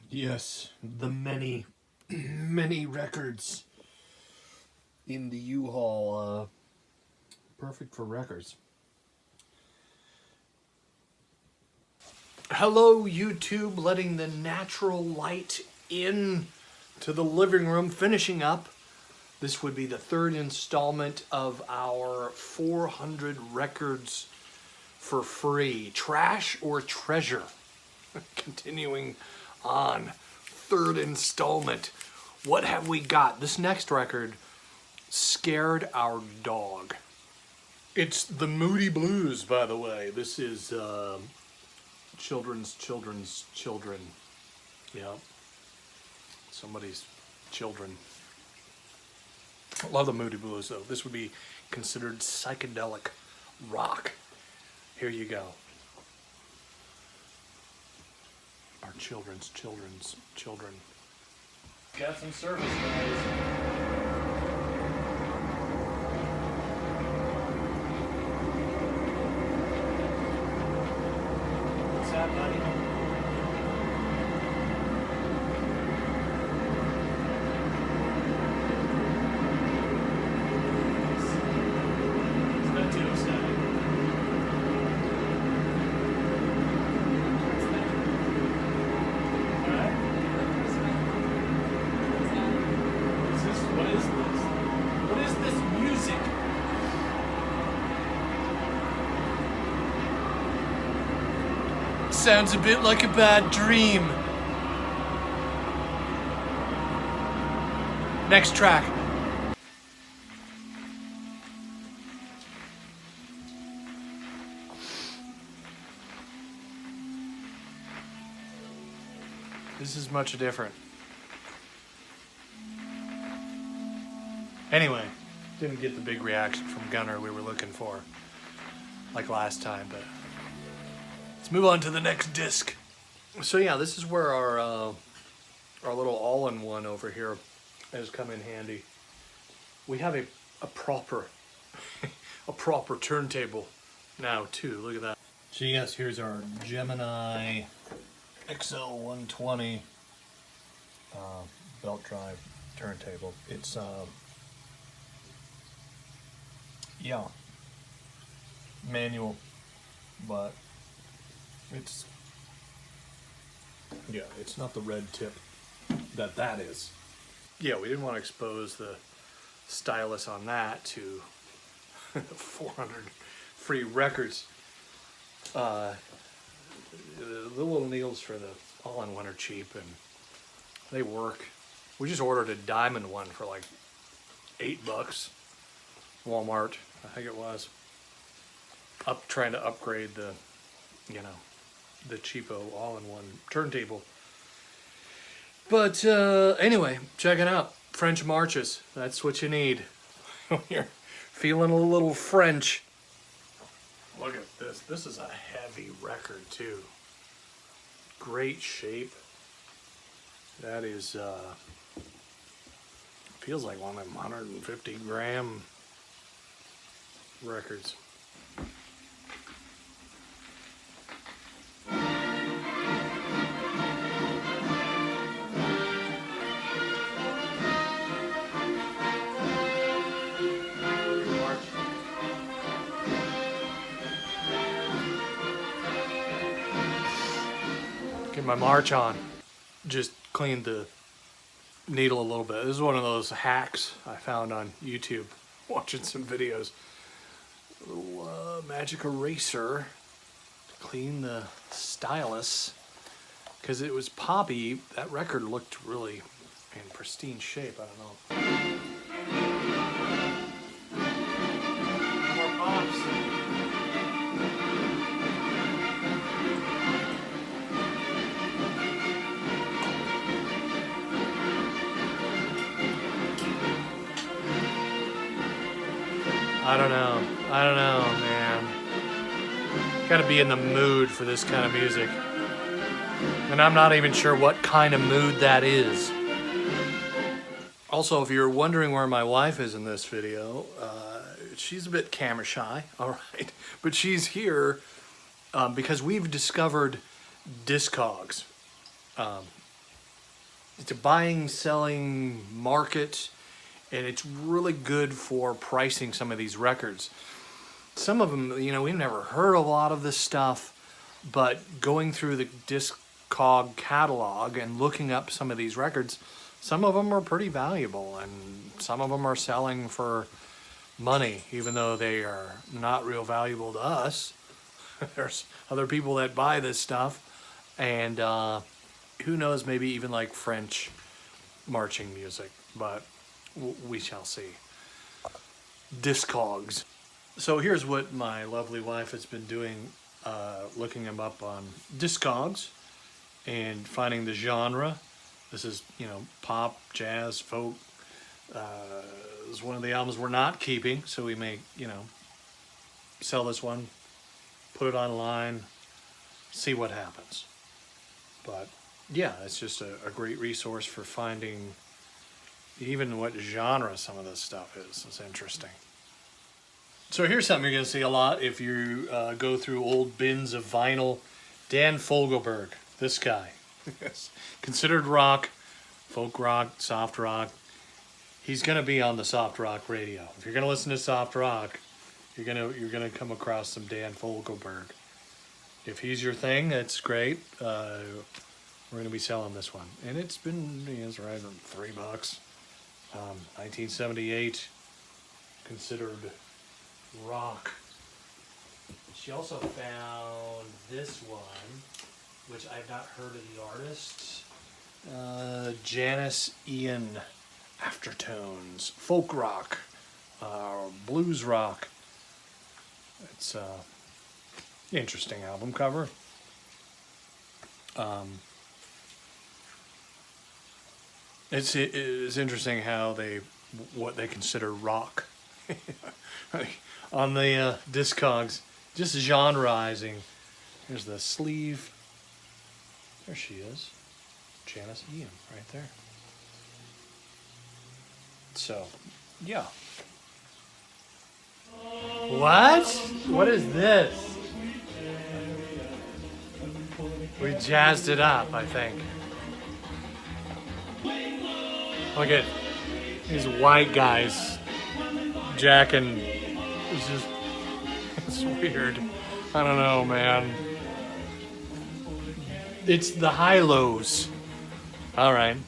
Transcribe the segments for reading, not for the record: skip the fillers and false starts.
Yes, the many, many records in the U-Haul. Perfect for records. Hello, YouTube, letting the natural light in to the living room, finishing up. This would be the third installment of our 400 records for free. Trash or treasure? Continuing on. Third installment. What have we got? This next record scared our dog. It's the Moody Blues, by the way. This is children's children. Yeah. Somebody's children. I love the Moody Blues, though. This would be considered psychedelic rock. Here you go. Our children's children. Got some service, guys. What's that, buddy? It's not too exciting. Alright. What is this? What is this music? Sounds a bit like a bad dream. Next track. This is much different. Anyway, didn't get the big reaction from Gunner we were looking for, like last time, but let's move on to the next disc. So yeah, this is where our little all-in-one over here has come in handy. We have a proper a proper turntable now too. Look at that. So yes, here's our Gemini XL120 belt drive turntable. It's yeah, manual, but it's not the red tip that is. Yeah, we didn't want to expose the stylus on that to 400 free records. The little needles for the all-in-one are cheap and they work. We just ordered a diamond one for like $8. Walmart, I think it was. Trying to upgrade the, the cheapo all-in-one turntable. But anyway, check it out. French marches. That's what you need. You're feeling a little French. Look at this. This is a heavy record too. Great shape. That is feels like one of them 150 gram records. Get my march on. Just cleaned the needle a little bit. This is one of those hacks I found on YouTube watching some videos. A little magic eraser to clean the stylus, because it was poppy. That record looked really in pristine shape. I don't know. More pops. I don't know, man. Gotta be in the mood for this kind of music. And I'm not even sure what kind of mood that is. Also, if you're wondering where my wife is in this video, she's a bit camera shy, all right? But she's here because we've discovered Discogs. it's a buying, selling market, and it's really good for pricing some of these records. Some of them, you know, we've never heard a lot of this stuff, but going through the Discog catalog and looking up some of these records, some of them are pretty valuable, and some of them are selling for money, even though they are not real valuable to us. There's other people that buy this stuff, and who knows, maybe even like French marching music, but we shall see. Discogs. So here's what my lovely wife has been doing, looking them up on Discogs and finding the genre. This is, you know, pop, jazz, folk. This is one of the albums we're not keeping, so we may, you know, sell this one, put it online, see what happens. But yeah, it's just a great resource for finding even what genre some of this stuff is. It's interesting. So here's something you're going to see a lot if you go through old bins of vinyl. Dan Fogelberg, this guy. Considered rock, folk rock, soft rock. He's going to be on the soft rock radio. If you're going to listen to soft rock, you're gonna come across some Dan Fogelberg. If he's your thing, that's great. We're going to be selling this one. And it's been, it's right on $3. 1978, considered rock. She also found this one, which I've not heard of the artist. Janice Ian, Aftertones, folk rock, blues rock. It's an interesting album cover. It's interesting how what they consider rock on the Discogs, just genreizing. There's the sleeve. There she is, Janice Ian, right there. So, yeah. What? What is this? We jazzed it up, I think. Look at these white guys jacking. It's weird. I don't know, man. It's the high-lows. All right.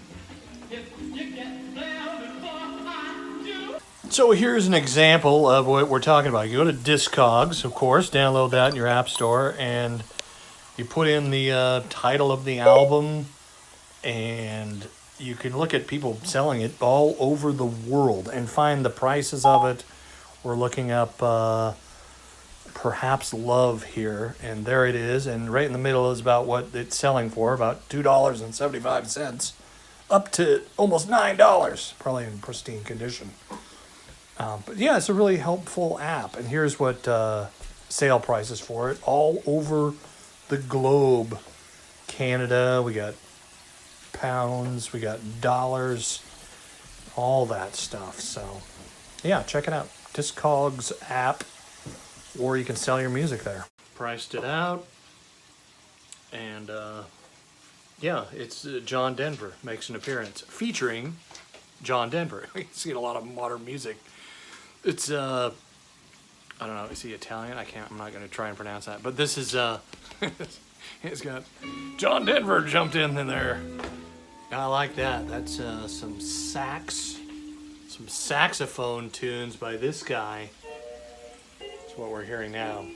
So here's an example of what we're talking about. You go to Discogs, of course, download that in your app store, and you put in the title of the album, and you can look at people selling it all over the world and find the prices of it. We're looking up Perhaps Love here, and there it is, and right in the middle is about what it's selling for, about $2.75, up to almost $9, probably in pristine condition. But yeah, it's a really helpful app, and here's what sale prices for it all over the globe. Canada, we got pounds, we got dollars, all that stuff. So yeah, check it out. Discogs app, or you can sell your music there. Priced it out, and yeah, it's John Denver makes an appearance featuring John Denver. We've seen a lot of modern music. It's I don't know, is he Italian? I'm not going to try and pronounce that, but this is it's got John Denver jumped in there. I like that. That's some saxophone tunes by this guy. That's what we're hearing now.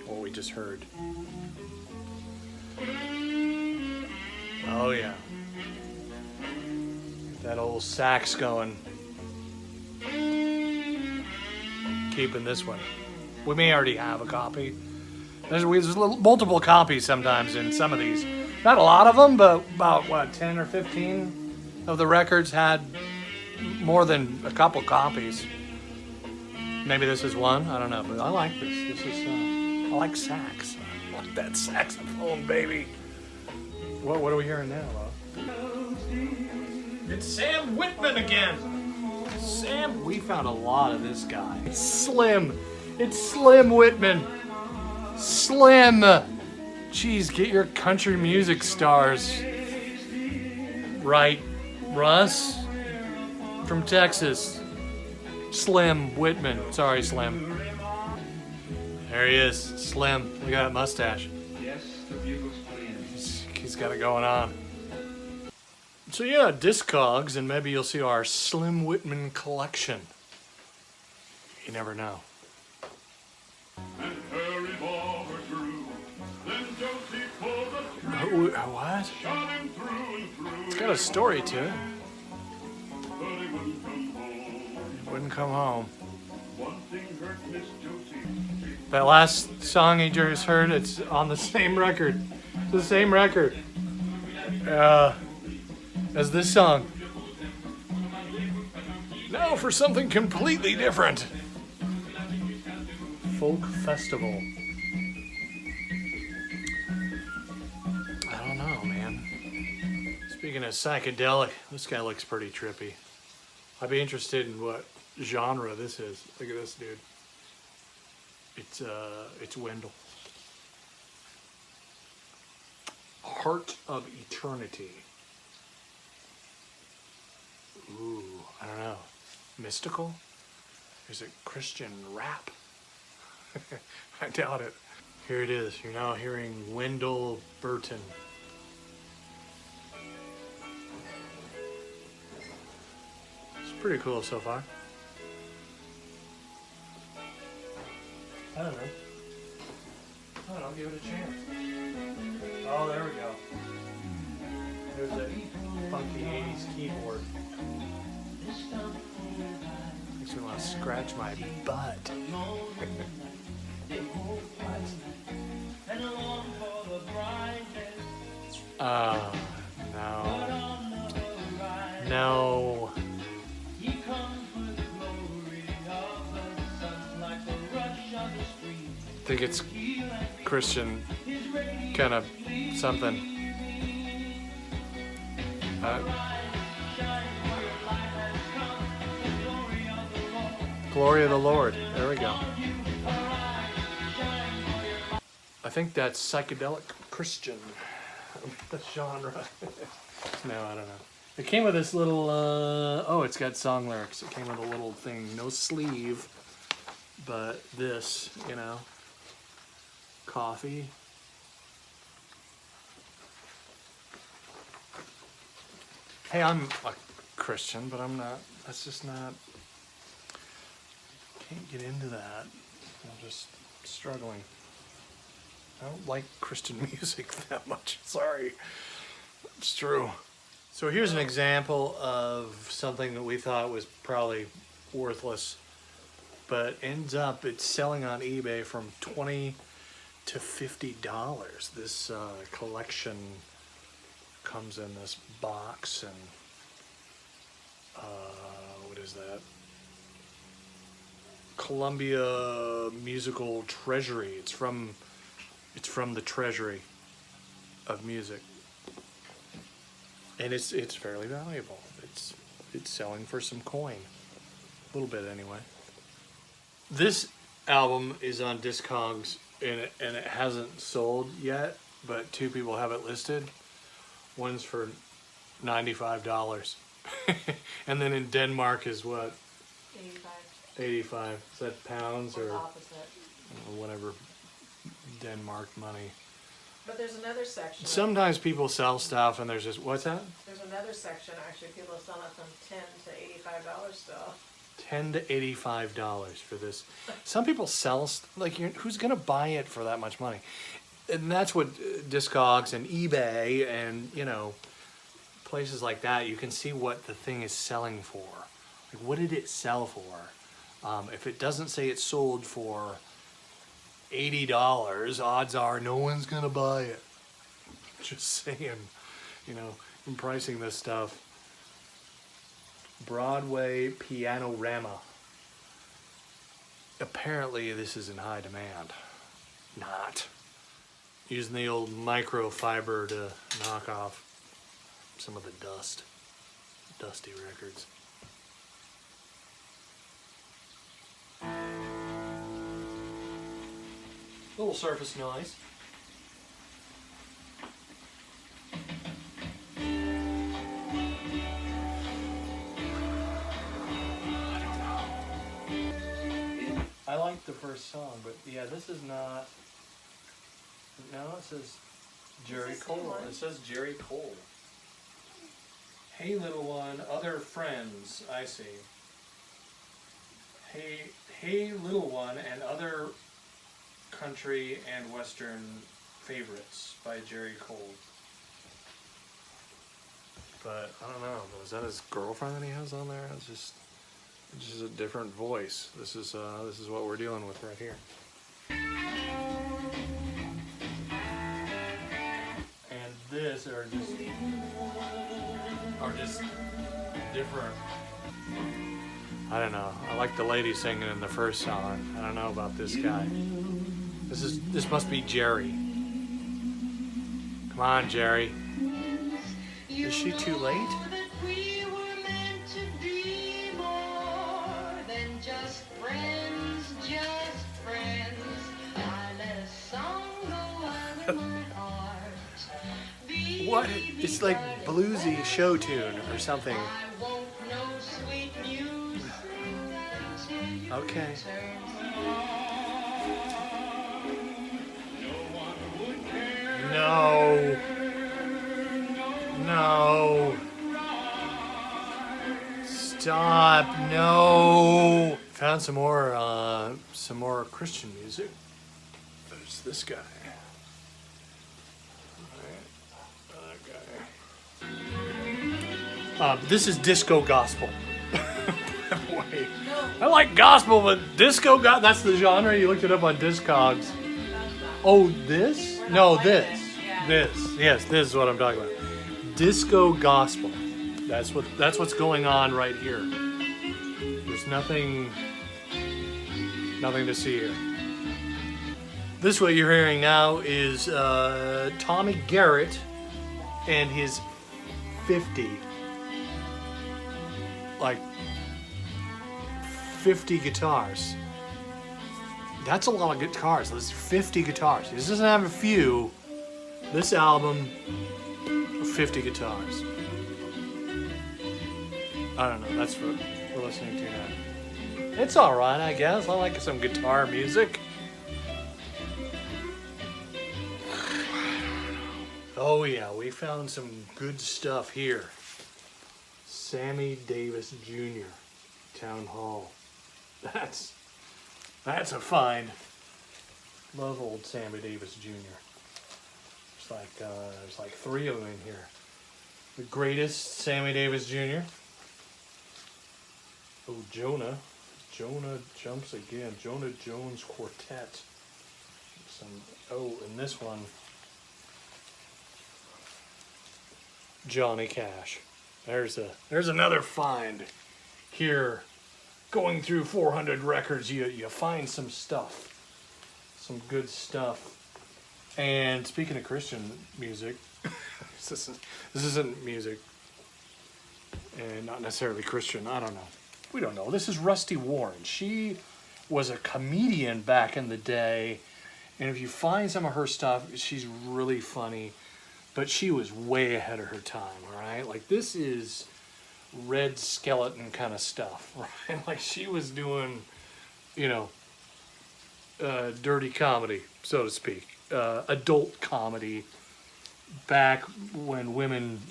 What we just heard. Oh yeah. That old sax going. Keeping this one. We may already have a copy. There's multiple copies sometimes in some of these. Not a lot of them, but about 10 or 15 of the records had more than a couple copies. Maybe this is one. I don't know, but I like this. This is I like sax. I like that saxophone, baby. What are we hearing now, Lo? It's Sam Whitman again. Sam, we found a lot of this guy. It's Slim Whitman. Slim. Jeez, get your country music stars Right, Russ from Texas. Slim Whitman. Sorry, Slim. There he is, Slim. Look at that mustache. Yes, the bugle's playing. He's got it going on. So yeah, Discogs, and maybe you'll see our Slim Whitman collection. You never know. And her revolver drew. Then Josie pulled the trigger. What? Shot him through and through. It's got a story to it. But he wouldn't come home. Wouldn't come home. One thing hurt Miss Josie. That last song you just heard, it's on the same record. It's the same record. As this song. Now for something completely different. Folk Festival. I don't know, man. Speaking of psychedelic, this guy looks pretty trippy. I'd be interested in what genre this is. Look at this dude. It's Wendell. Heart of Eternity. Ooh, I don't know. Mystical? Is it Christian rap? I doubt it. Here it is. You're now hearing Wendell Burton. It's pretty cool so far. I don't know. I'll give it a chance. Oh, there we go. There's that funky 80s keyboard. Makes me want to scratch my butt. No. No. I think it's Christian kind of something. Glory of the Lord. There we go. I think that's psychedelic Christian. The genre. No, I don't know. It came with this little, oh, it's got song lyrics. It came with a little thing, no sleeve, but this, you know, coffee. Hey, I'm a Christian, but I'm not, that's just not, can't get into that. I'm just struggling. I don't like Christian music that much, sorry. It's true. So here's an example of something that we thought was probably worthless, but ends up it's selling on eBay from $20 to $50. This collection comes in this box, and what is that? Columbia Musical Treasury. It's from the Treasury of Music. And it's fairly valuable. It's selling for some coin. A little bit anyway. This album is on Discogs and it hasn't sold yet, but two people have it listed. One's for $95. And then in Denmark is what? 85. Is that pounds or whatever Denmark money? But there's another section. Sometimes people sell stuff and there's just, what's that? There's another section actually. People are selling it from $10 to $85 still. $10 to $85 for this. Some people sell, like, who's going to buy it for that much money? And that's what Discogs and eBay and, you know, places like that, you can see what the thing is selling for. Like, what did it sell for? If it doesn't say it sold for $80, odds are no one's going to buy it. Just saying, you know, in pricing this stuff. Broadway Pianorama. Apparently this is in high demand. Not. Using the old microfiber to knock off some of the dust. Dusty records. Little surface noise. I like the first song, but yeah, this is not. No, it says Jerry It's the same Cole. one. It says Jerry Cole. Hey, little one, other friends. I see. Hey, little one, and other country and western favorites by Jerry Cole. But I don't know. Is that his girlfriend that he has on there? It's just a different voice. This is what we're dealing with right here. And this are just different. I don't know. I like the lady singing in the first song. I don't know about this guy. This must be Jerry. Come on, Jerry. Is she too late? What? It's like bluesy show tune or something. Okay. No. No. Stop. No. Found some more Christian music. There's this guy. This is disco gospel. Wait. I like gospel, but disco that's the genre. You looked it up on Discogs. Oh, this? No, this. This. Yes, this is what I'm talking about. Disco gospel. That's what's going on right here. There's nothing to see here. This what you're hearing now is Tommy Garrett and his 50 guitars. That's a lot of guitars. There's 50 guitars. This doesn't have a few. This album, 50 guitars. I don't know. That's what we're listening to now. It's all right, I guess. I like some guitar music. Oh yeah, we found some good stuff here. Sammy Davis Jr. Town Hall. That's a find. Love old Sammy Davis Jr. There's like 3 of them in here. The greatest Sammy Davis Jr. Oh, Jonah jumps again. Jonah Jones Quartet. And this one, Johnny Cash. There's another find here. Going through 400 records, you find some stuff, some good stuff. And speaking of Christian music, this isn't music, and not necessarily Christian. I don't know. We don't know. This is Rusty Warren. She was a comedian back in the day, and if you find some of her stuff, she's really funny. But she was way ahead of her time. All right, like this is Red Skeleton kind of stuff, right? Like she was doing, dirty comedy, so to speak, adult comedy back when women,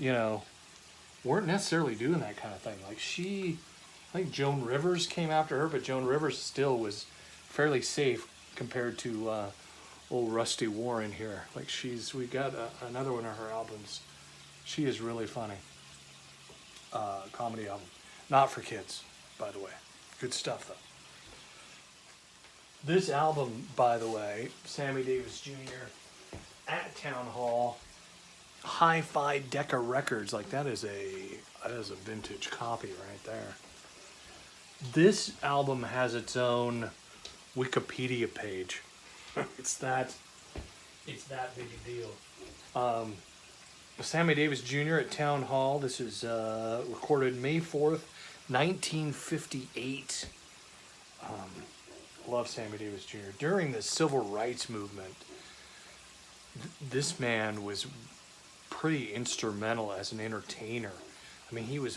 weren't necessarily doing that kind of thing. Like I think Joan Rivers came after her, but Joan Rivers still was fairly safe compared to old Rusty Warren here. Like we got another one of her albums. She is really funny. Comedy album. Not for kids, by the way. Good stuff, though. This album, by the way, Sammy Davis Jr. at Town Hall, Hi-Fi Decca Records. Like that is a vintage copy right there. This album has its own Wikipedia page. It's that big a deal. Sammy Davis Jr. at Town Hall. This is recorded May 4th, 1958. Love Sammy Davis Jr. During the Civil Rights Movement, this man was pretty instrumental as an entertainer. I mean, he was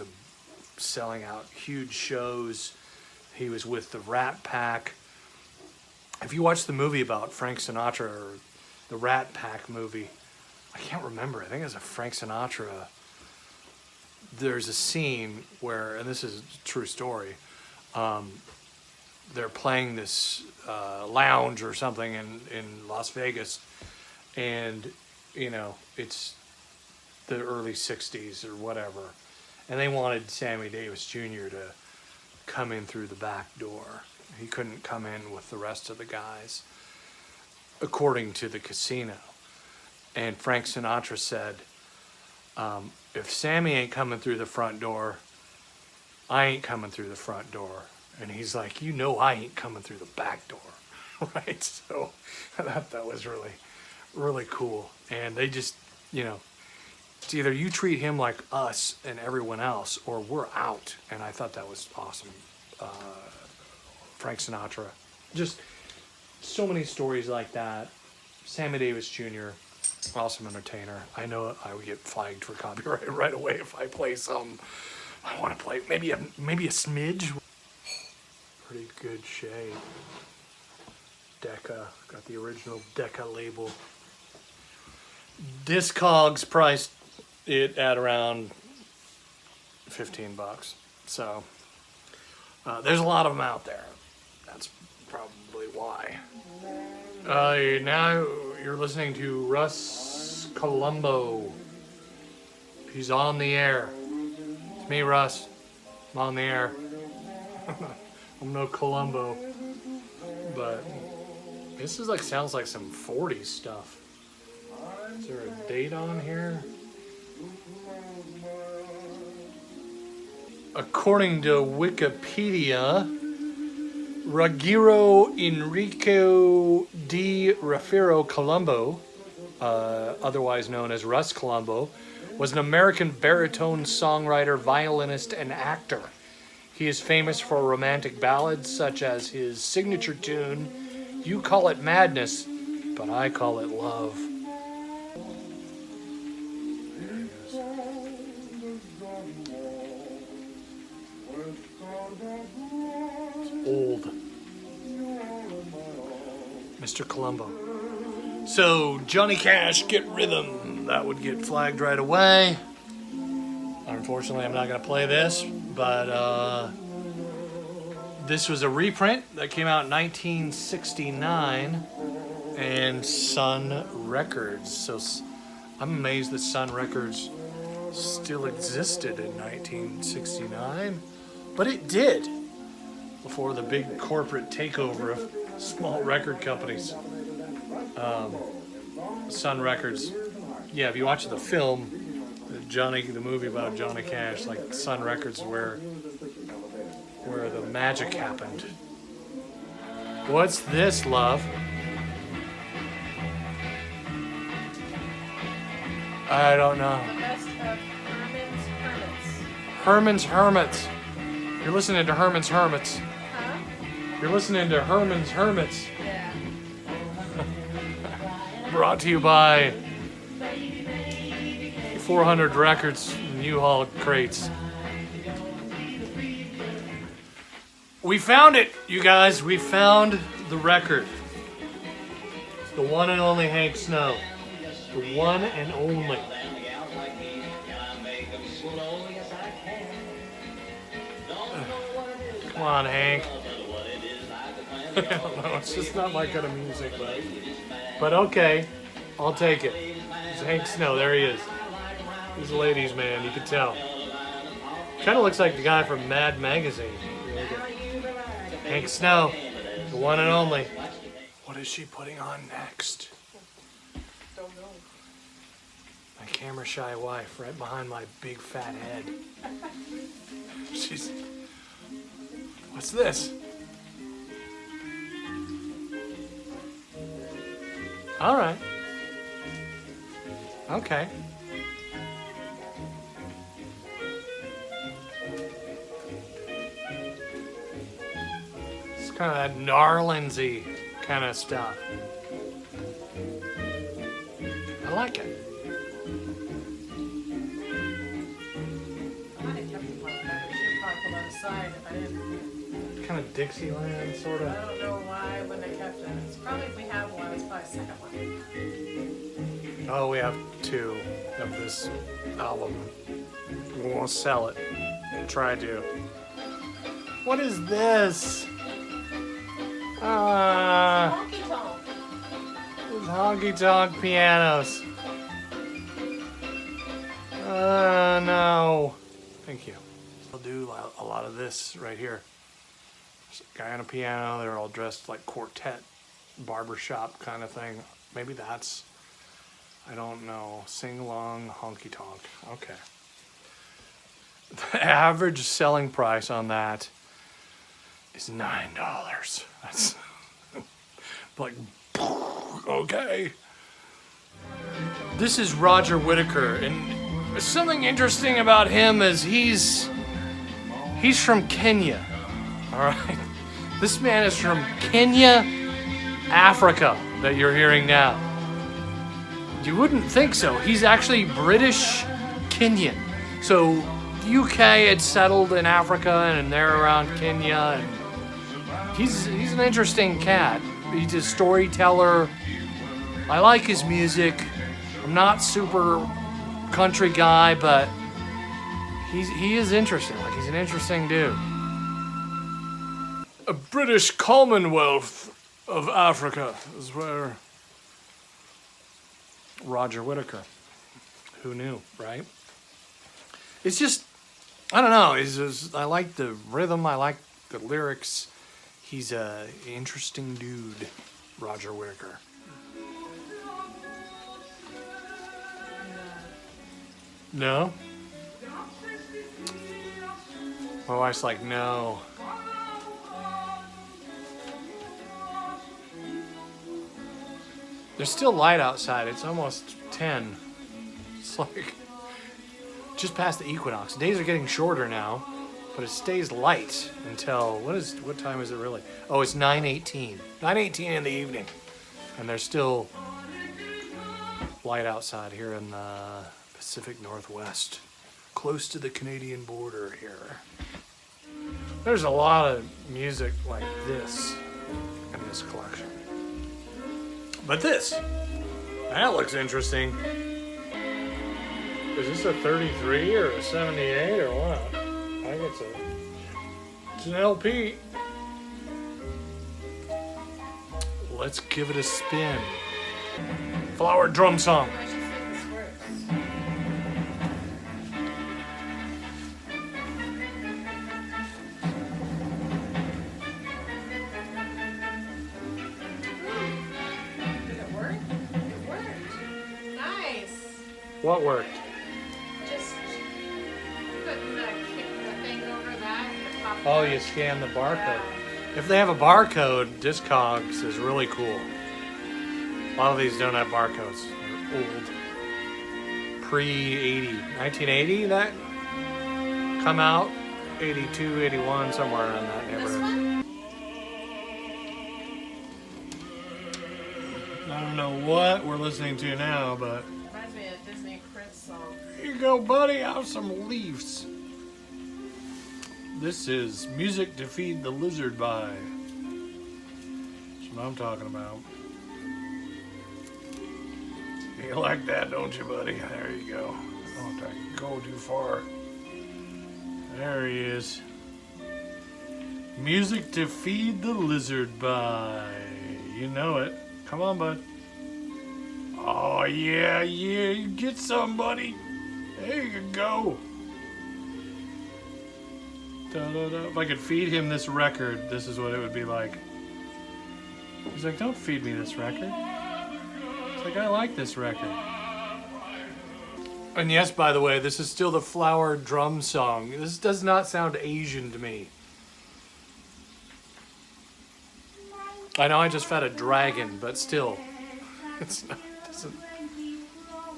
selling out huge shows. He was with the Rat Pack. if you watch the movie about Frank Sinatra, or the Rat Pack movie, I can't remember. I think it's a Frank Sinatra. There's a scene where, and this is a true story, they're playing this lounge or something in Las Vegas, and you know, it's the early 60s or whatever, and they wanted Sammy Davis Jr. to come in through the back door. He couldn't come in with the rest of the guys, according to the casino. And Frank Sinatra said, if Sammy ain't coming through the front door, I ain't coming through the front door. And he's like, you know I ain't coming through the back door, right? So that was really, really cool. And they just, you know, it's either you treat him like us and everyone else, or we're out. And I thought that was awesome. Frank Sinatra. Just so many stories like that. Sammy Davis Jr., awesome entertainer. I know I would get flagged for copyright right away if I play some. I want to play maybe a smidge. Pretty good shade. Decca, got the original Decca label. Discogs priced it at around $15. So there's a lot of them out there. That's probably why. Now you're listening to Russ Colombo. He's on the air. It's me, Russ. I'm on the air. I'm no Columbo, but this is like, sounds like some 40s stuff. Is there a date on here? According to Wikipedia, Ruggiero Enrico di Raffaello Colombo, otherwise known as Russ Colombo, was an American baritone songwriter, violinist, and actor. He is famous for romantic ballads such as his signature tune, You Call It Madness, But I Call It Love. It's old. Mr. Colombo. So, Johnny Cash, Get Rhythm. That would get flagged right away. Unfortunately, I'm not going to play this, but this was a reprint that came out in 1969 and Sun Records. So I'm amazed that Sun Records still existed in 1969, but it did before the big corporate takeover of small record companies. Sun Records, yeah, if you watch the film, the movie about Johnny Cash, like Sun Records, where the magic happened. What's this, love? I don't know. The best of Herman's Hermits. Herman's Hermits. You're listening to Herman's Hermits. Huh? You're listening to Herman's Hermits. Yeah. Brought to you by 400 Records and U-Haul crates. We found it, you guys. We found the record. It's the one and only Hank Snow. The one and only. Come on, Hank. I don't know. It's just not my kind of music, but okay. I'll take it. It's Hank Snow. There he is. He's a ladies' man. You can tell. Kind of looks like the guy from Mad Magazine. Hank Snow, the one and only. What is she putting on next? Don't know. My camera shy wife, right behind my big fat head. She's. What's this? All right. Okay. It's kind of that Narlinsy kind of stuff. I like it. I might have kept it like that. I should have probably pulled on the side if I didn't. kind of Dixieland, sort of. I don't know why when they kept it. It's probably, if we have one, it's probably a second one. Oh, we have 2 of this album. We won't sell it. Try to. What is this? Honky tonk. These honky-tonk pianos. No. Thank you. I'll do a lot of this right here. There's a guy on a piano. They're all dressed like quartet, barbershop kind of thing. Maybe that's, I don't know. Sing-along honky-tonk. Okay. The average selling price on that is $9. That's like, okay. This is Roger Whittaker, and something interesting about him is he's from Kenya. All right, this man is from Kenya, Africa, that you're hearing now. You wouldn't think so. He's actually British Kenyan. So the UK had settled in Africa, and they're around Kenya. And he's an interesting cat. He's a storyteller. I like his music. I'm not super country guy, but he is interesting. Like, he's an interesting dude. A British Commonwealth of Africa is where Roger Whittaker. Who knew, right? It's just, I don't know. I like the rhythm. I like the lyrics. He's an interesting dude, Roger Whittaker. No? My wife's like, no. There's still light outside. It's almost 10. It's like just past the equinox. Days are getting shorter now, but it stays light until, what time is it really? Oh, it's 9:18. 9:18 in the evening. And there's still light outside here in the Pacific Northwest, close to the Canadian border here. There's a lot of music like this in this collection. But this, that looks interesting. Is this a 33 or a 78 or what? I think it's an LP. Let's give it a spin. Flower Drum Song. What worked? Just putting the thing over that. Oh, you scan the barcode. If they have a barcode, Discogs is really cool. A lot of these don't have barcodes. They're old. Pre-80. 1980, that come out? 82, 81, somewhere around that neighborhood. I don't know what we're listening to now, but Reminds me of a Disney Prince song. here you go, buddy. Have some leaves. This is Music to Feed the Lizard by. That's what I'm talking about. You like that, don't you, buddy? There you go. Don't go too far. There he is. Music to Feed the Lizard by. You know it. Come on, bud. Oh, yeah. Get some, buddy. There you go. Da-da-da. If I could feed him this record, this is what it would be like. He's like, don't feed me this record. It's like, I like this record. And yes, by the way, this is still the Flower Drum Song. This does not sound Asian to me. I know I just fed a dragon, but still. It's not, doesn't.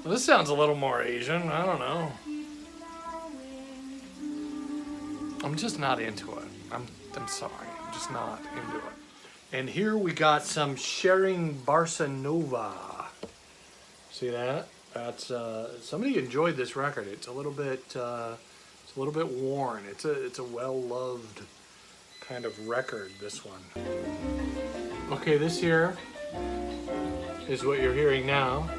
Well, this sounds a little more Asian. I don't know. I'm just not into it. I'm sorry. I'm just not into it. And here we got some Sharing Barça Nova. See that? That's somebody enjoyed this record. It's a little bit worn. It's a well-loved kind of record, this one. Okay, this here is what you're hearing now.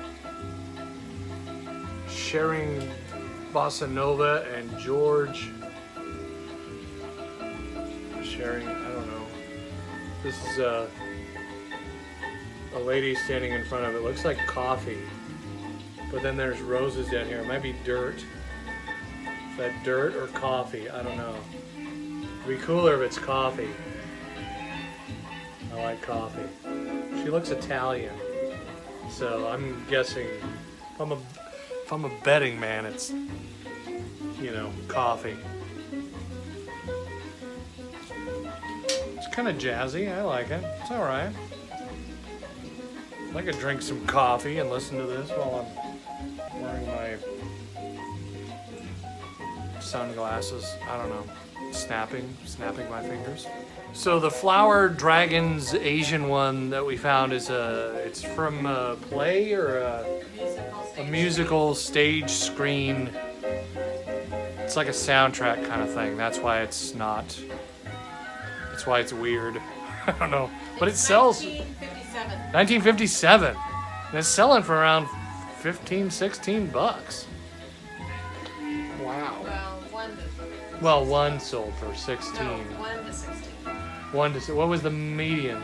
Sharing Bossa Nova and George. Sharing, I don't know. This is a lady standing in front of it. Looks like coffee. But then there's roses down here. It might be dirt. Is that dirt or coffee? I don't know. It'd be cooler if it's coffee. I like coffee. She looks Italian. So I'm guessing if I'm a betting man, it's, you know, coffee. It's kind of jazzy. I like it. It's all right. I could drink some coffee and listen to this while I'm wearing my sunglasses. I don't know. Snapping my fingers. So the Flower Dragons Asian one that we found is it's from a play or a musical stage screen. It's like a soundtrack kind of thing. That's why it's not. That's why it's weird. I don't know. But it sells. 1957. And it's selling for around 15, 16 bucks. Wow. Well, one sold for 16. No, 1 to 16. What was the median?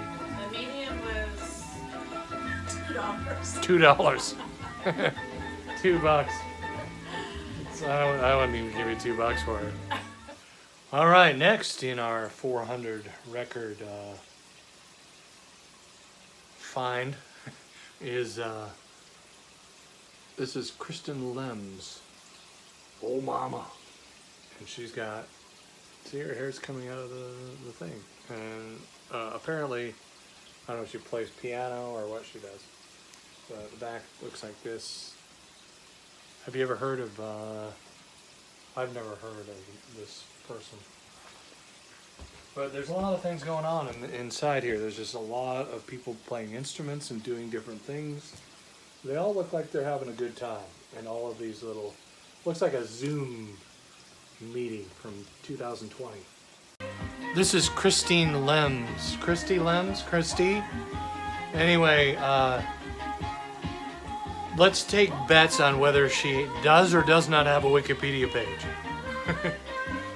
The median was $2. $2. $2. I wouldn't even give you $2 for it. All right, next in our 400 record find is this is Kristen Lems, Oh Mama, and she's got, see, her hair's coming out of the thing, and apparently, I don't know if she plays piano or what she does, but the back looks like this. Have you ever heard of, I've never heard of this person. But there's a lot of things going on inside here. There's just a lot of people playing instruments and doing different things. They all look like they're having a good time. And all of these little, looks like a Zoom meeting from 2020. This is Christine Lems. Christy Lems? Christy? Anyway, let's take bets on whether she does or does not have a Wikipedia page.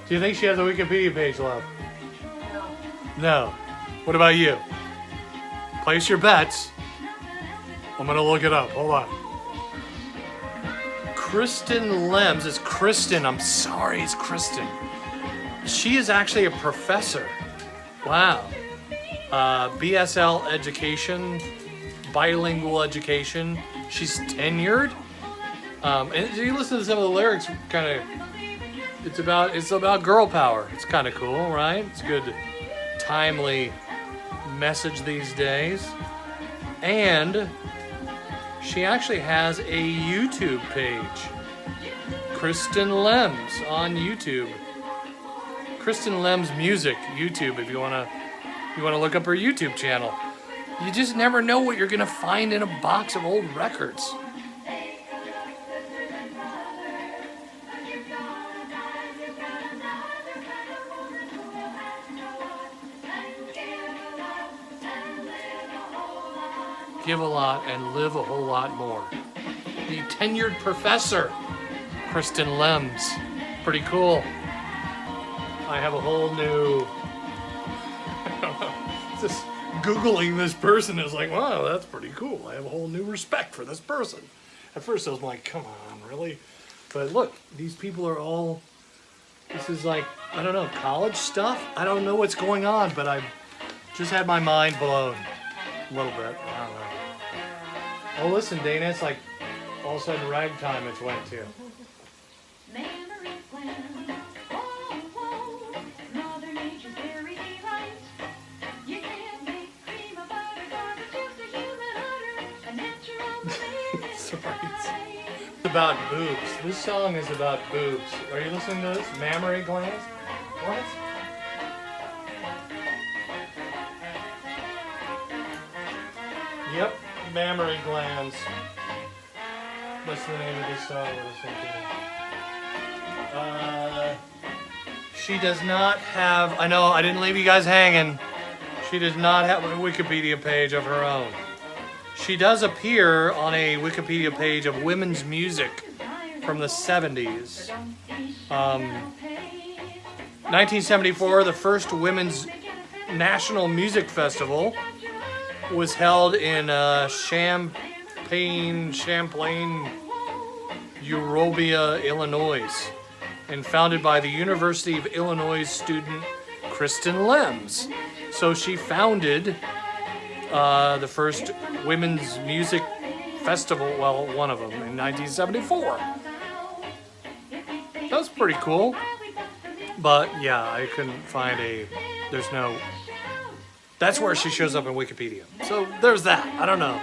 Do you think she has a Wikipedia page, love? No. What about you? Place your bets. I'm gonna look it up. Hold on. Kristen Lems. It's Kristen. I'm sorry, it's Kristen. She is actually a professor. Wow. BSL education, bilingual education. She's tenured. And you listen to some of the lyrics, kind of. It's about girl power. It's kind of cool, right? It's a good, timely message these days. And she actually has a YouTube page. Kristen Lems on YouTube. Kristen Lems Music, YouTube, if you wanna look up her YouTube channel. You just never know what you're gonna find in a box of old records. Give a lot and live a whole lot more. The tenured professor, Kristen Lems. Pretty cool. I have a whole new, just Googling this person is like, wow, that's pretty cool. I have a whole new respect for this person. At first I was like, come on, really? But look, these people are all, this is like, I don't know, college stuff? I don't know what's going on, but I've just had my mind blown a little bit. I don't know. Oh, listen, Dana, it's like all of a sudden ragtime it's went to. Memory land, oh, oh, Mother Nature's very right. You can't make cream of butter, cause it's just a human udder, a natural man. Sorry. It's about boobs. This song is about boobs. Are you listening to this? Mammary glands? What? Yep, mammary glands. What's the name of this song we're listening to? She does not have, I know I didn't leave you guys hanging. She does not have a Wikipedia page of her own. She does appear on a Wikipedia page of women's music from the 70s. 1974, the first Women's National Music Festival was held in Champlain, Eurobia, Illinois, and founded by the University of Illinois student Kristen Lems. So she founded the first women's music festival, well, one of them, in 1974. That's pretty cool. But yeah, I couldn't find there's no, that's where she shows up in Wikipedia. So there's that. I don't know.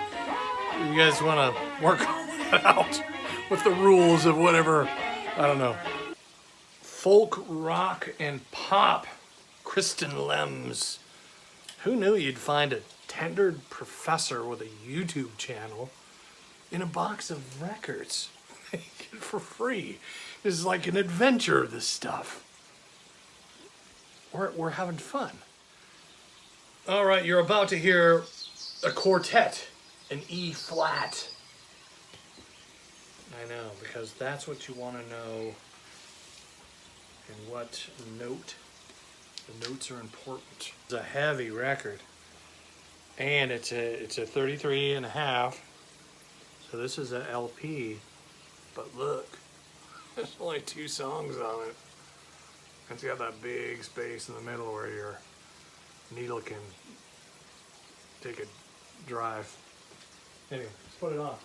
You guys want to work that out with the rules of whatever, I don't know. Folk, rock, and pop, Kristen Lems. Who knew you'd find a tenured professor with a YouTube channel in a box of records for free? This is like an adventure, this stuff. We're having fun. All right, you're about to hear a quartet, an E flat. I know, because that's what you want to know. And what note? The notes are important. It's a heavy record. And it's a 33 and a half. So this is a LP. But look, there's only 2 songs on it. It's got that big space in the middle where your needle can take a drive. Anyway, let's put it on.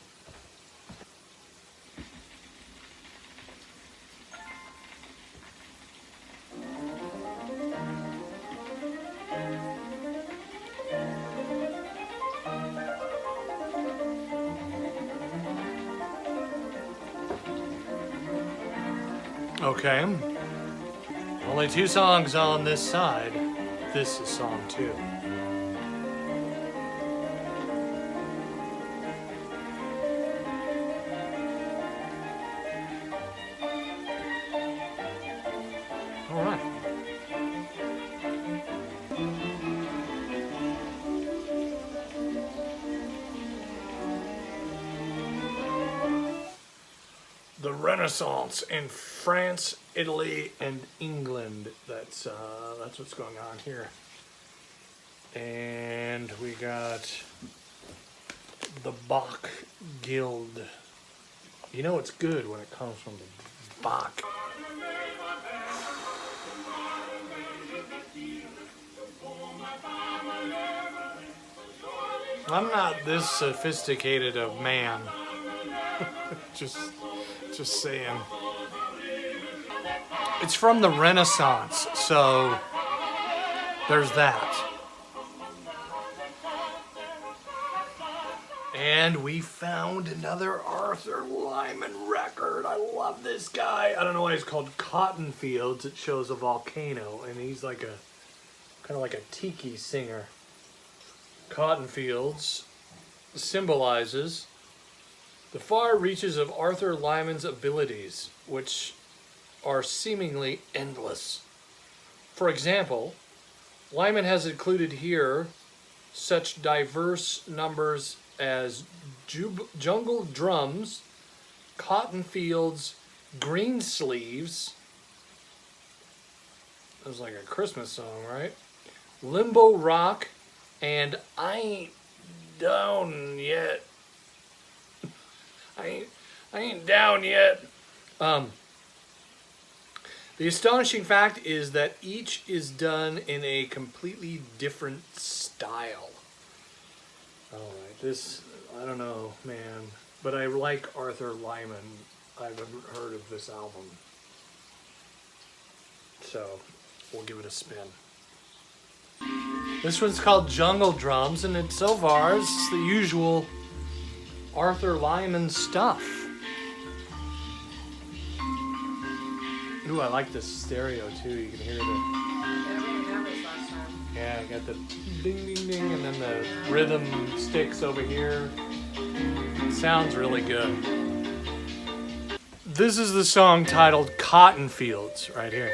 Okay. Only 2 songs on this side. This is song 2. All right. The Renaissance in France, Italy, and England. That's what's going on here. And we got the Bach Guild. You know it's good when it comes from the Bach. I'm not this sophisticated of man. Just saying. It's from the Renaissance, so there's that. And we found another Arthur Lyman record. I love this guy. I don't know why he's called Cotton Fields. It shows a volcano, and he's like a kind of like a tiki singer. Cotton Fields symbolizes the far reaches of Arthur Lyman's abilities, which are seemingly endless. For example, Lyman has included here such diverse numbers as jungle drums, cotton fields, green sleeves. That was like a Christmas song, right? Limbo rock, and I ain't down yet. I ain't down yet. The astonishing fact is that each is done in a completely different style. Alright, this, I don't know, man. But I like Arthur Lyman. I haven't heard of this album. So, we'll give it a spin. This one's called Jungle Drums, and it's so far it's the usual Arthur Lyman stuff. Ooh, I like this stereo too. You can hear the... Yeah, we didn't have this last time. Yeah, I got the ding ding ding, and then the rhythm sticks over here. It sounds really good. This is the song titled Cotton Fields, right here.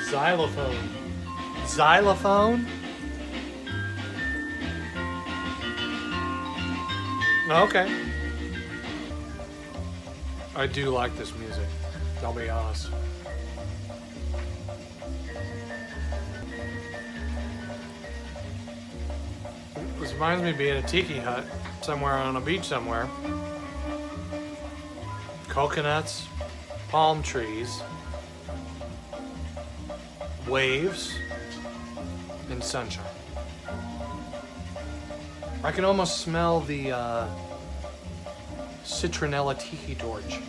Xylophone. Xylophone? Okay. I do like this music, I'll be honest. This reminds me of being a tiki hut somewhere on a beach somewhere. Coconuts, palm trees, waves, and sunshine. I can almost smell the citronella tiki torch.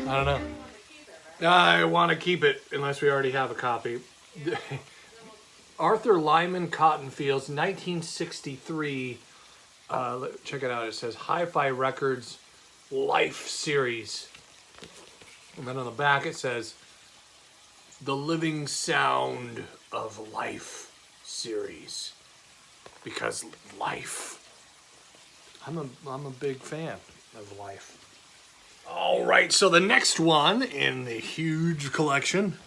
I don't know. I want to keep it unless we already have a copy. Arthur Lyman Cotton Fields, 1963. Check it out. It says Hi-Fi Records Life Series. And then on the back it says The Living Sound of Life Series. Because life. I'm a big fan of life. All right, so the next one in the huge collection,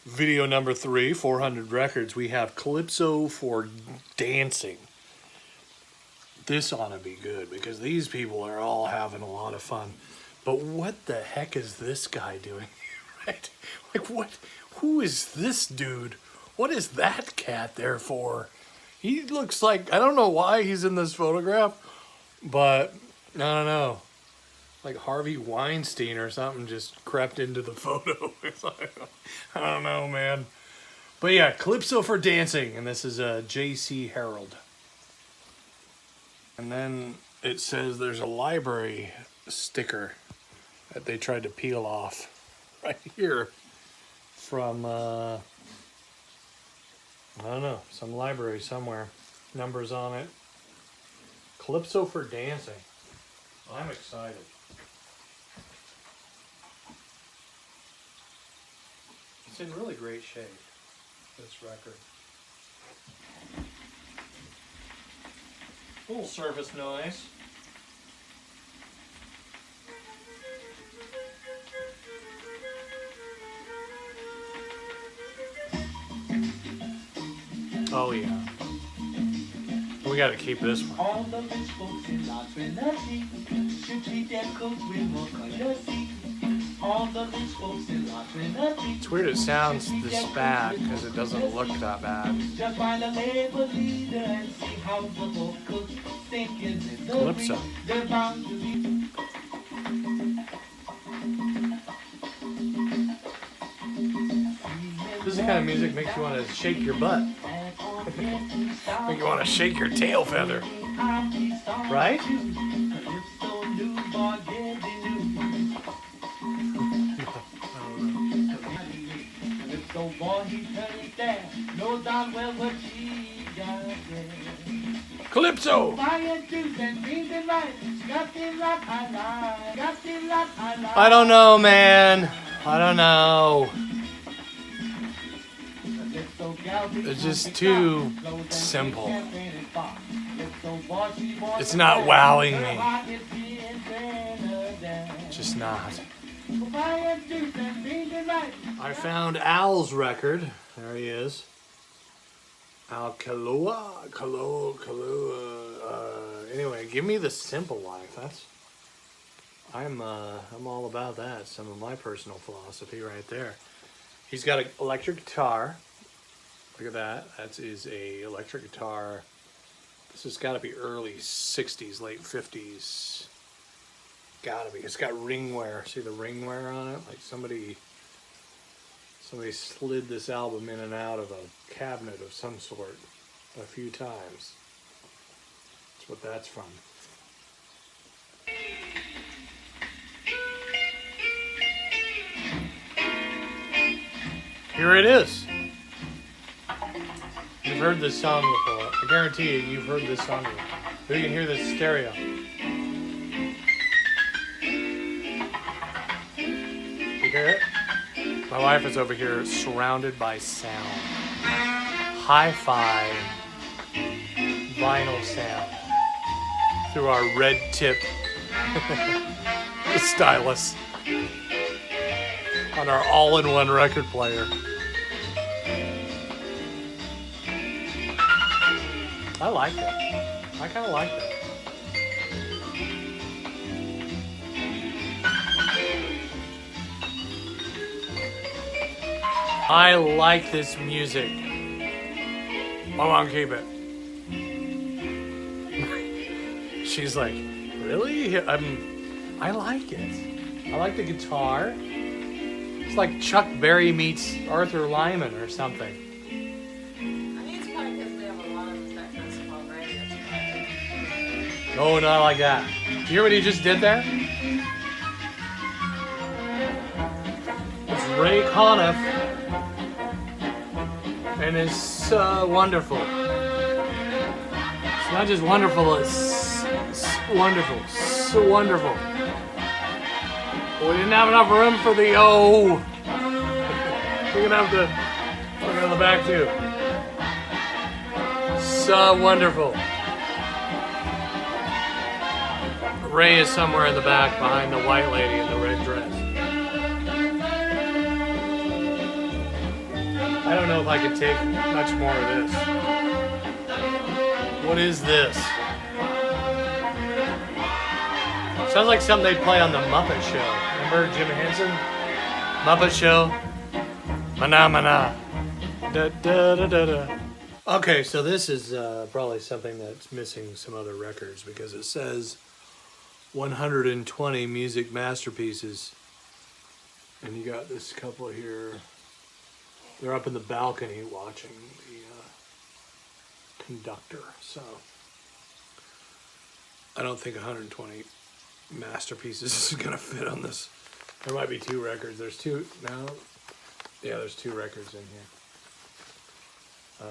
video number 3, 400 records, we have Calypso for Dancing. This ought to be good because these people are all having a lot of fun. But what the heck is this guy doing? Right? Like what? Who is this dude? What is that cat there for? He looks like, I don't know why he's in this photograph, but I don't know. Like Harvey Weinstein or something just crept into the photo. I don't know, man. But yeah, Calypso for Dancing, and this is J.C. Harold. And then it says there's a library sticker that they tried to peel off right here from, I don't know, some library somewhere. Numbers on it. Calypso for Dancing. I'm excited. It's in really great shape, this record. Little surface noise. Oh yeah. We gotta keep this one. All the rich folks in La Trinity should treat their coats with more courtesy. All the rich folks in La Trinity. It's weird it sounds this bad because it doesn't look that bad. Just find a labor leader and see how the vocals sink in the Calypso. They're bound to be. This is the kind of music makes you want to shake your butt. Make you want to shake your tail feather. Right? Calypso! I don't know, man. I don't know. It's just too simple. It's not wowing me. Just not. I found Al's record. There he is. Al Kalua. Anyway, give me the simple life. I'm all about that. Some of my personal philosophy right there. He's got an electric guitar. Look at that. That is a electric guitar. This has got to be early 60s, late 50s. Gotta be. It's got ring wear. See the ring wear on it? Like somebody slid this album in and out of a cabinet of some sort a few times. That's what that's from. Here it is. You've heard this song before. I guarantee you, you've heard this song before. You can hear this stereo. You hear it? My wife is over here surrounded by sound. Hi-fi vinyl sound through our red tip stylus. on our all-in-one record player. I like that. I kind of like that. I like this music. Come on, keep it. She's like, really? I like it. I like the guitar. It's like Chuck Berry meets Arthur Lyman or something. I think it's probably because we have a lot of that kind of stuff already. That's why. Oh, not like that. Do you hear what he just did there? It's Ray Conniff. And it's wonderful. It's not just wonderful, it's wonderful. So wonderful. But we didn't have enough room for the O. We're gonna have to put it on the back too. So wonderful. Ray is somewhere in the back behind the white lady in the red dress. I don't know if I could take much more of this. What is this? Sounds like something they'd play on the Muppet Show. Remember Jim Henson? Muppet Show. Mana mana. Da da da da da. Okay, so this is probably something that's missing some other records because it says 120 music masterpieces. And you got this couple here. They're up in the balcony watching the conductor. So I don't think 120 masterpieces is going to fit on this. There might be 2 records. There's 2 now. Yeah, there's 2 records in here.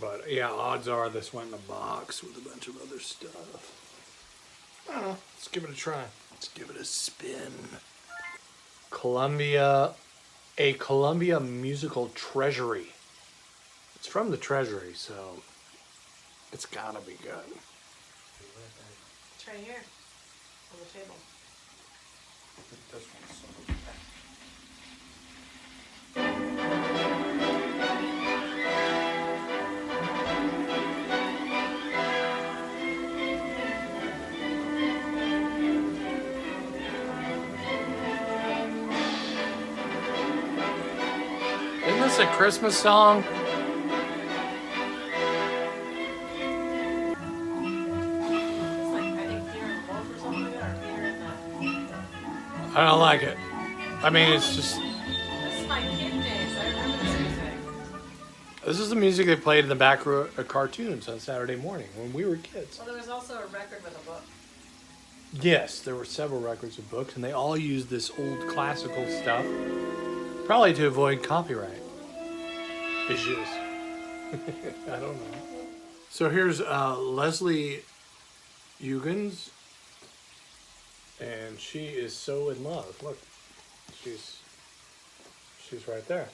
But yeah, odds are this went in a box with a bunch of other stuff. I don't know. Let's give it a try. Let's give it a spin. A Columbia Musical Treasury. It's from the Treasury, so it's gotta be good. It's right here on the table. Isn't this a Christmas song? It's like, I think Peter and the Wolf or something, or Peter and the... I don't like it. I mean, it's just... This is my kid days. I remember this music. This is the music they played in the back row of cartoons on Saturday morning when we were kids. Well, there was also a record with a book. Yes, there were several records of books, and they all used this old classical stuff, probably to avoid copyright issues. I don't know. So here's Leslie Hugans, and she is so in love. Look, she's right there.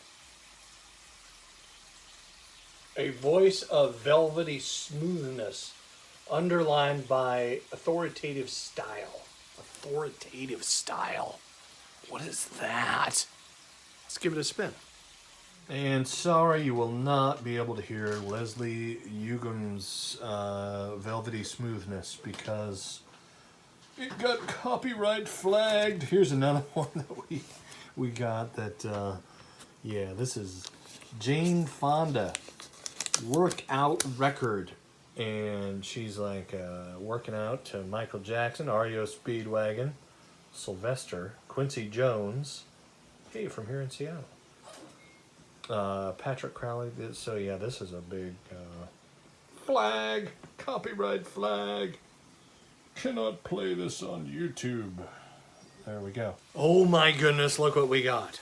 A voice of velvety smoothness, underlined by authoritative style. Authoritative style. What is that? Let's give it a spin. And sorry, you will not be able to hear Leslie Ugam's velvety smoothness because it got copyright flagged. Here's another one that we got that, yeah, this is Jane Fonda, Workout Record. And she's like working out to Michael Jackson, REO Speedwagon, Sylvester, Quincy Jones, hey, from here in Seattle. Patrick Crowley. So yeah, this is a big flag, copyright flag. Cannot play this on YouTube. There we go. Oh my goodness, look what we got.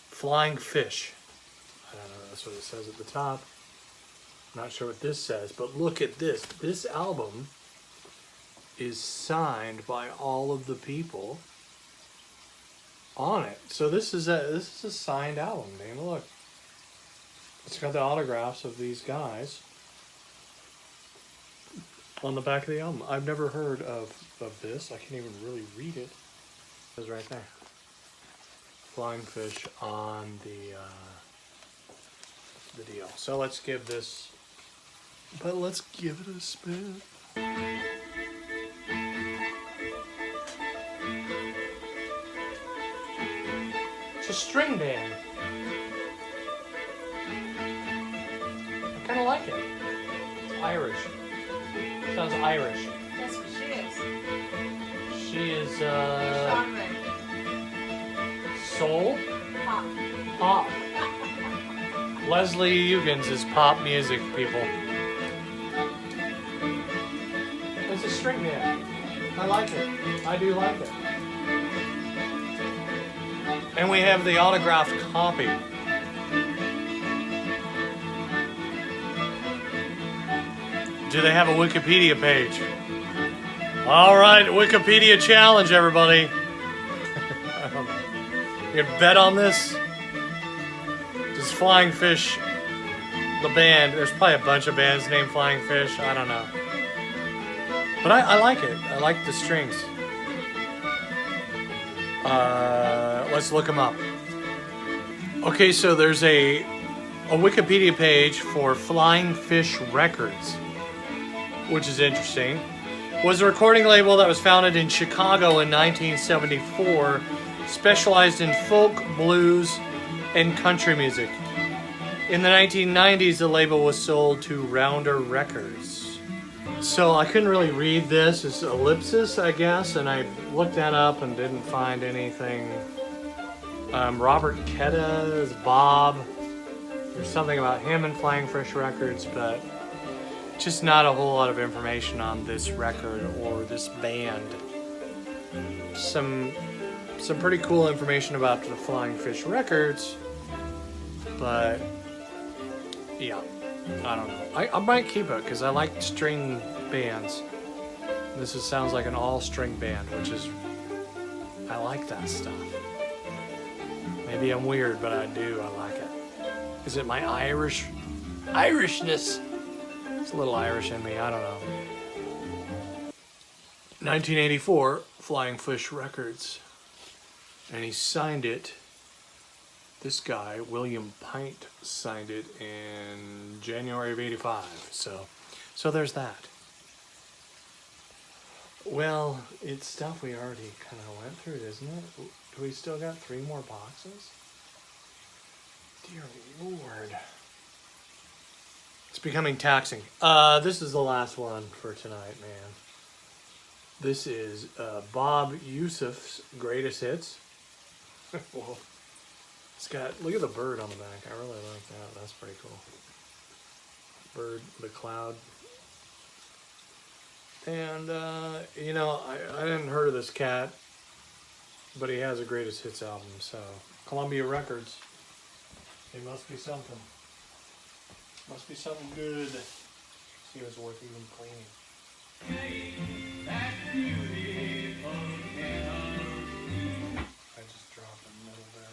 Flying Fish. I don't know, that's what it says at the top. Not sure what this says, but look at this. This album is signed by all of the people on it. So this is a signed album, man. Look. It's got the autographs of these guys on the back of the album. I've never heard of this. I can't even really read it. It's right there. Flying fish on the deal. So let's give this, but let's give it a spin. It's a string band. I kind of like it. It's Irish. Sounds Irish. That's what she is. She is Genre. soul Pop. pop. Leslie Hugans is pop music, people. It's a string band. I like it. I do like it. And we have the autographed copy. Do they have a Wikipedia page? All right, Wikipedia challenge, everybody. I don't know. You can bet on this. Does Flying Fish, the band, there's probably a bunch of bands named Flying Fish. I don't know. But I like it. I like the strings. Let's look them up. Okay, so there's a Wikipedia page for Flying Fish Records, which is interesting. Was a recording label that was founded in Chicago in 1974, specialized in folk, blues, and country music. In the 1990s, the label was sold to Rounder Records. So I couldn't really read this. It's ellipsis, I guess, and I looked that up and didn't find anything. Robert Ketta is Bob. There's something about him and Flying Fish Records, but just not a whole lot of information on this record or this band. Some pretty cool information about the Flying Fish Records, but yeah, I don't know. I might keep it because I like string bands. Sounds like an all-string band, which is, I like that stuff. Maybe I'm weird, but I do. I like it. Is it my Irishness? It's a little Irish in me. I don't know. 1984, Flying Fish Records. And he signed it. This guy, William Pint, signed it in January of '85. So there's that. Well, it's stuff we already kind of went through, isn't it? Do we still got 3 more boxes? Dear Lord. It's becoming taxing. This is the last one for tonight, man. This is Bob Yusuf's Greatest Hits. Well, it's got, look at the bird on the back. I really like that. That's pretty cool. Bird, the cloud. And, you know, I hadn't heard of this cat, but he has a Greatest Hits album, so Columbia Records. It must be something. Must be something good. See if it's worth even cleaning. I just dropped in the middle there.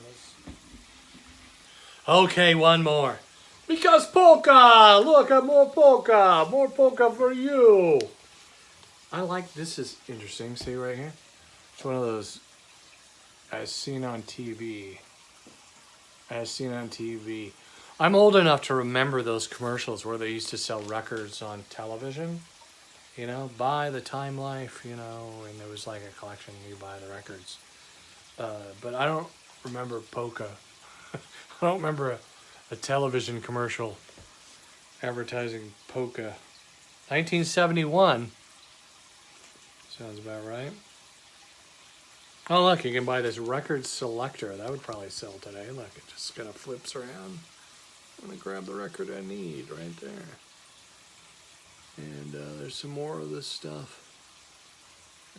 Okay, one more. Because polka! Look at more polka! More polka for you! I like, this is interesting. See right here? It's one of those as seen on TV. As seen on TV. I'm old enough to remember those commercials where they used to sell records on television. You know, buy the Time Life, you know, and there was like a collection, you buy the records. But I don't remember polka. I don't remember a television commercial advertising polka. 1971. Sounds about right. Oh, look, you can buy this record selector. That would probably sell today. Look, it just kind of flips around. I'm going to grab the record I need right there. And there's some more of this stuff.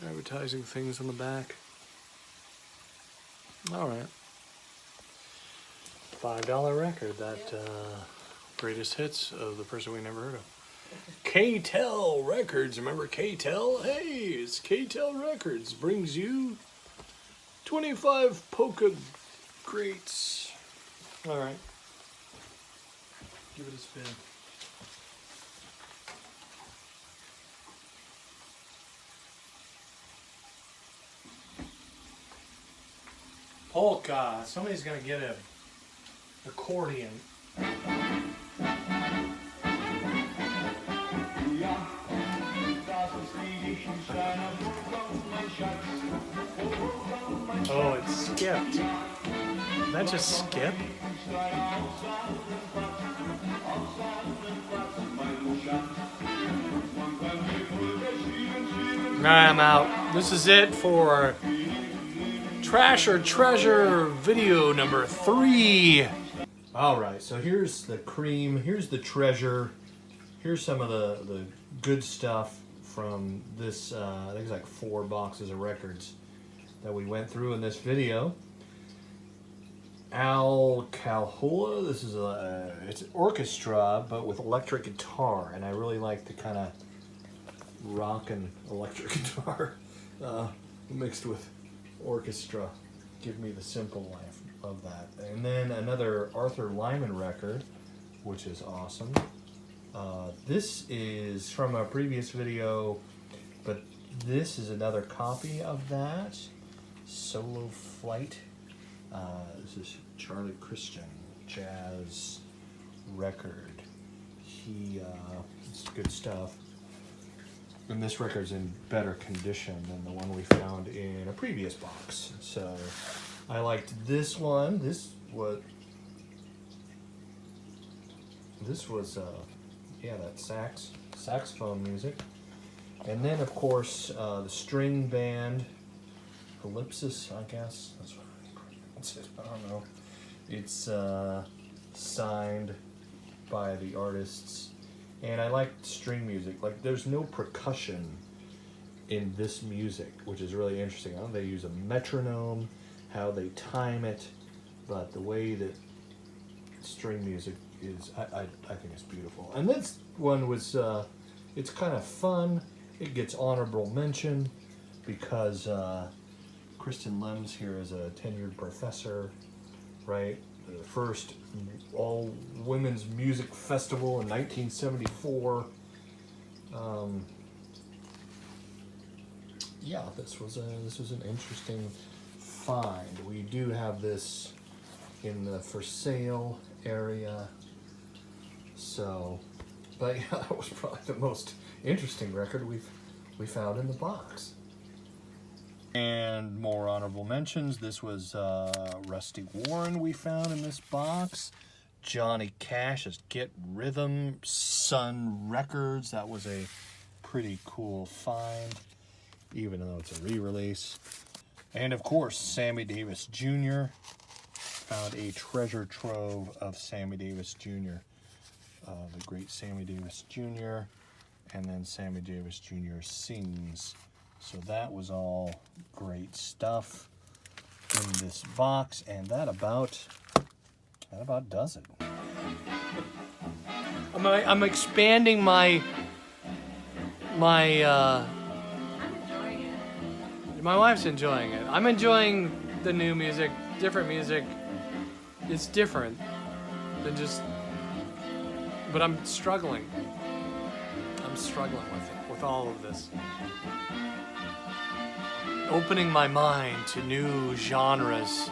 Advertising things on the back. All right. $5 record. That Greatest Hits of the person we never heard of. K-Tel Records. Remember K-Tel? Hey, it's K-Tel Records. Brings you 25 polka greats. All right. Give it a spin. polka. Somebody's gonna get a accordion. Oh, it skipped. Did that just skip? I'm out. This is it for Trash or Treasure video number 3. Alright, so here's the cream, here's the treasure, here's some of the good stuff from this, I think it's like 4 boxes of records that we went through in this video. Al Calhola, this is it's an orchestra, but with electric guitar, and I really like the kind of rockin' electric guitar mixed with orchestra. Give me the simple life of that. And then another Arthur Lyman record, which is awesome. This is from a previous video, but this is another copy of that. Solo Flight. This is Charlie Christian jazz record. It's good stuff. And this record's in better condition than the one we found in a previous box. So I liked this one. This was that saxophone music. And then of course the string band, Ellipsis, I guess. That's what I pronounce it. I don't know. It's signed by the artists. And I like string music. Like, there's no percussion in this music, which is really interesting. I don't know if they use a metronome, how they time it, but the way that string music is, I think it's beautiful. And this one was, it's kind of fun. It gets honorable mention because Kristen Lems here is a tenured professor, right? The first all-women's music festival in 1974. Yeah, this was an interesting find. We do have this in the for sale area. So, but yeah, that was probably the most interesting record we found in the box. And more honorable mentions. This was Rusty Warren we found in this box. Johnny Cash's Get Rhythm, Sun Records. That was a pretty cool find, even though it's a re-release. And of course, Sammy Davis Jr. Found a treasure trove of Sammy Davis Jr. The great Sammy Davis Jr. And then Sammy Davis Jr. Sings. So that was all great stuff in this box, and that about does it. I'm expanding my I'm enjoying it. my wife's enjoying it. I'm enjoying the new music, different music. It's different than just, but I'm struggling. I'm struggling with all of this. Opening my mind to new genres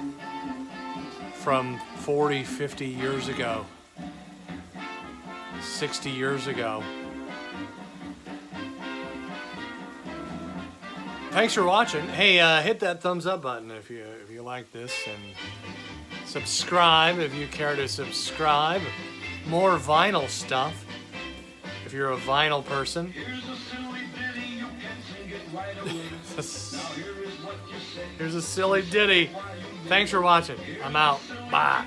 from 40, 50 years ago, 60 years ago. Thanks for watching. Hey, hit that thumbs up button if you like this, and subscribe if you care to subscribe. More vinyl stuff if you're a vinyl person. Here's a silly ditty. Thanks for watching. I'm out. Bye.